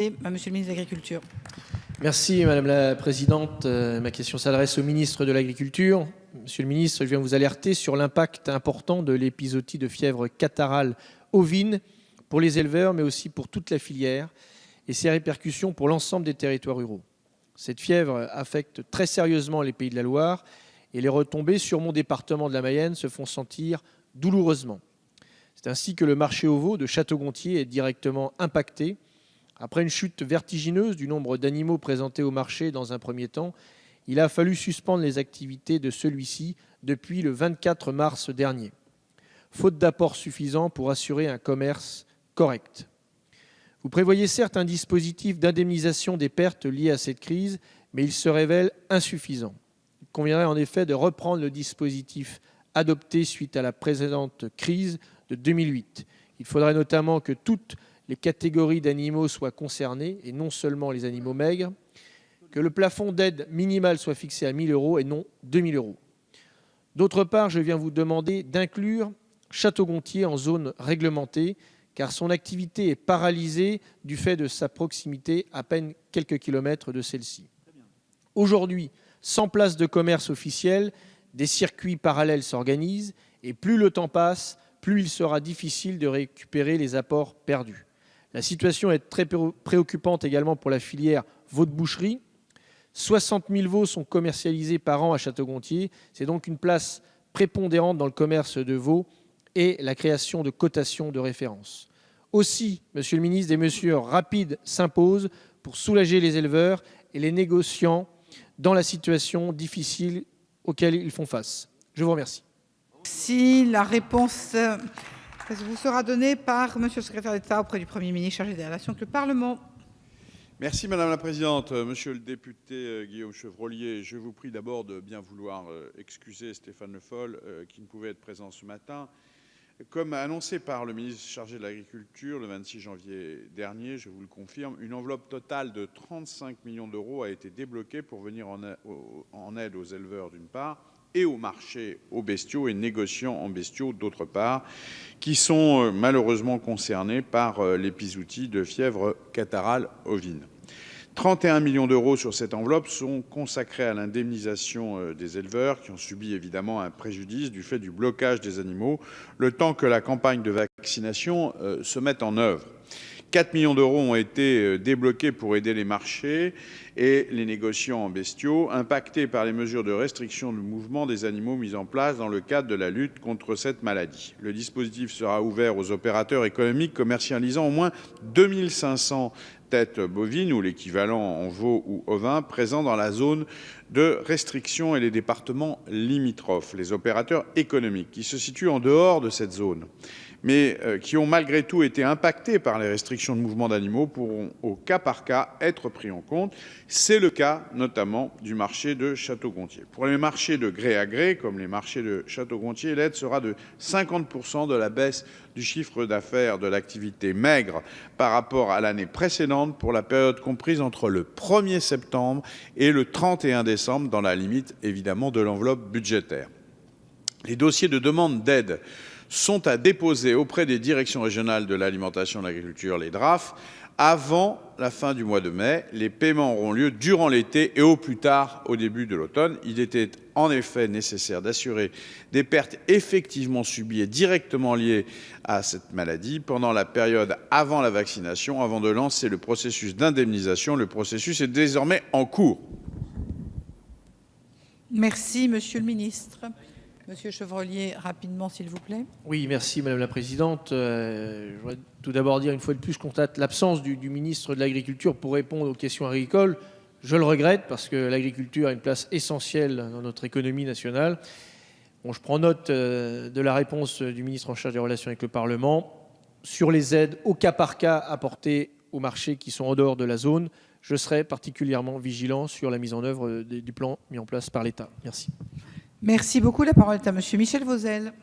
Monsieur le ministre de l'Agriculture. Merci Madame la Présidente. Ma question s'adresse au ministre de l'Agriculture. Monsieur le ministre, je viens vous alerter sur l'impact important de l'épizootie de fièvre catarrhale ovine pour les éleveurs, mais aussi pour toute la filière, et ses répercussions pour l'ensemble des territoires ruraux. Cette fièvre affecte très sérieusement les Pays de la Loire et les retombées sur mon département de la Mayenne se font sentir douloureusement. C'est ainsi que le marché aux veaux de Château-Gontier est directement impacté. Après une chute vertigineuse du nombre d'animaux présentés au marché dans un premier temps, il a fallu suspendre les activités de celui-ci depuis le 24 mars dernier, faute d'apport suffisant pour assurer un commerce correct. Vous prévoyez certes un dispositif d'indemnisation des pertes liées à cette crise, mais il se révèle insuffisant. Il conviendrait en effet de reprendre le dispositif adopté suite à la précédente crise de 2008. Il faudrait notamment que toutes les catégories d'animaux soient concernées, et non seulement les animaux maigres, que le plafond d'aide minimale soit fixé à 1 000 € et non 2 000 €. D'autre part, je viens vous demander d'inclure Château-Gontier en zone réglementée, car son activité est paralysée du fait de sa proximité à peine quelques kilomètres de celle-ci. Aujourd'hui, sans place de commerce officielle, des circuits parallèles s'organisent, et plus le temps passe, plus il sera difficile de récupérer les apports perdus. La situation est très préoccupante également pour la filière veau de boucherie. 60 000 veaux sont commercialisés par an à Château-Gontier. C'est donc une place prépondérante dans le commerce de veaux et la création de cotations de référence. Aussi, Monsieur le ministre, des mesures rapides s'imposent pour soulager les éleveurs et les négociants dans la situation difficile auxquelles ils font face. Je vous remercie. Si la réponse vous sera donnée par Monsieur le secrétaire d'État auprès du Premier ministre chargé des relations avec le Parlement. Merci Madame la Présidente. Monsieur le député Guillaume Chevrollier, je vous prie d'abord de bien vouloir excuser Stéphane Le Foll qui ne pouvait être présent ce matin. Comme annoncé par le ministre chargé de l'Agriculture le 26 janvier dernier, je vous le confirme, une enveloppe totale de 35 millions d'euros a été débloquée pour venir en aide aux éleveurs d'une part et aux marchés aux bestiaux et négociants en bestiaux d'autre part, qui sont malheureusement concernés par l'épizootie de fièvre catarrhale ovine. 31 millions d'euros sur cette enveloppe sont consacrés à l'indemnisation des éleveurs qui ont subi évidemment un préjudice du fait du blocage des animaux, le temps que la campagne de vaccination se mette en œuvre. 4 millions d'euros ont été débloqués pour aider les marchés et les négociants en bestiaux impactés par les mesures de restriction du mouvement des animaux mises en place dans le cadre de la lutte contre cette maladie. Le dispositif sera ouvert aux opérateurs économiques commercialisant au moins 2500 têtes bovines ou l'équivalent en veau ou ovin présents dans la zone de restriction et les départements limitrophes. Les opérateurs économiques qui se situent en dehors de cette zone mais qui ont malgré tout été impactés par les restrictions de mouvement d'animaux pourront au cas par cas être pris en compte. C'est le cas notamment du marché de Château-Gontier. Pour les marchés de gré à gré, comme les marchés de Château-Gontier, l'aide sera de 50% de la baisse du chiffre d'affaires de l'activité maigre par rapport à l'année précédente pour la période comprise entre le 1er septembre et le 31 décembre, dans la limite évidemment de l'enveloppe budgétaire. Les dossiers de demande d'aide sont à déposer auprès des directions régionales de l'alimentation et de l'agriculture, les DRAF, avant la fin du mois de mai. Les paiements auront lieu durant l'été et au plus tard au début de l'automne. Il était en effet nécessaire d'assurer des pertes effectivement subies et directement liées à cette maladie pendant la période avant la vaccination, avant de lancer le processus d'indemnisation. Le processus est désormais en cours. Merci, Monsieur le ministre. Monsieur Chevrollier, rapidement, s'il vous plaît. Oui, merci Madame la Présidente. Je voudrais tout d'abord dire une fois de plus, je constate l'absence du ministre de l'Agriculture pour répondre aux questions agricoles. Je le regrette parce que l'agriculture a une place essentielle dans notre économie nationale. Bon, je prends note de la réponse du ministre en charge des relations avec le Parlement. Sur les aides au cas par cas apportées aux marchés qui sont en dehors de la zone, je serai particulièrement vigilant sur la mise en œuvre du plan mis en place par l'État. Merci. Merci beaucoup. La parole est à Monsieur Michel Vozelle.